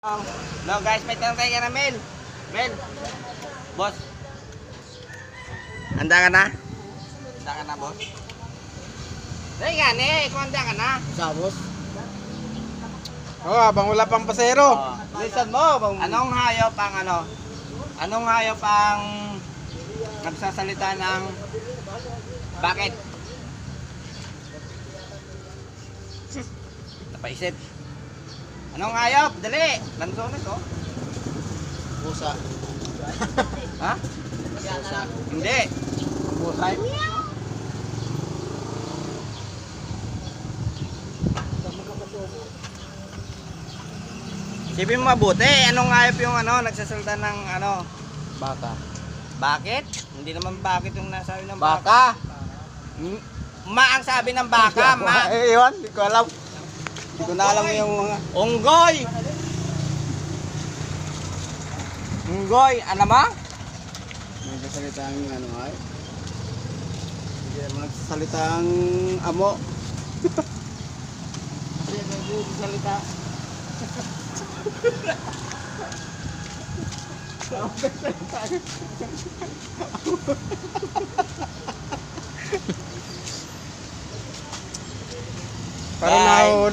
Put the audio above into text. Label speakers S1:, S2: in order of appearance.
S1: No guys, may tanong tayo kay Mel. Mel, boss. Handa ka na? Handa ka na, boss? Dahil nga kung handa ka na.
S2: Sa boss? Habang wala pang pasero.
S1: Listen mo, anong hayop ang Anong hayop ang nagsasalita ng bakit? Napaisip. Anong hayop? Dali! Lansones, oh.
S2: Pusa.
S1: Ha?
S2: Pusa.
S1: Hindi. Pusay. Isipin mo mabuti, anong hayop yung nagsasalita ng
S2: Baka.
S1: bakit? Hindi naman bakit yung nasabi ng
S2: Baka?
S1: Ma ang sabi ng baka, ma.
S2: Iwan, hindi ko alam. Hindi ko na alam yung mga...
S1: Unggoy! Unggoy, ano mo?
S2: May kasalitang ay. Hindi naman nagsasalitang amo.
S1: Hindi nagsasalita.
S2: Parang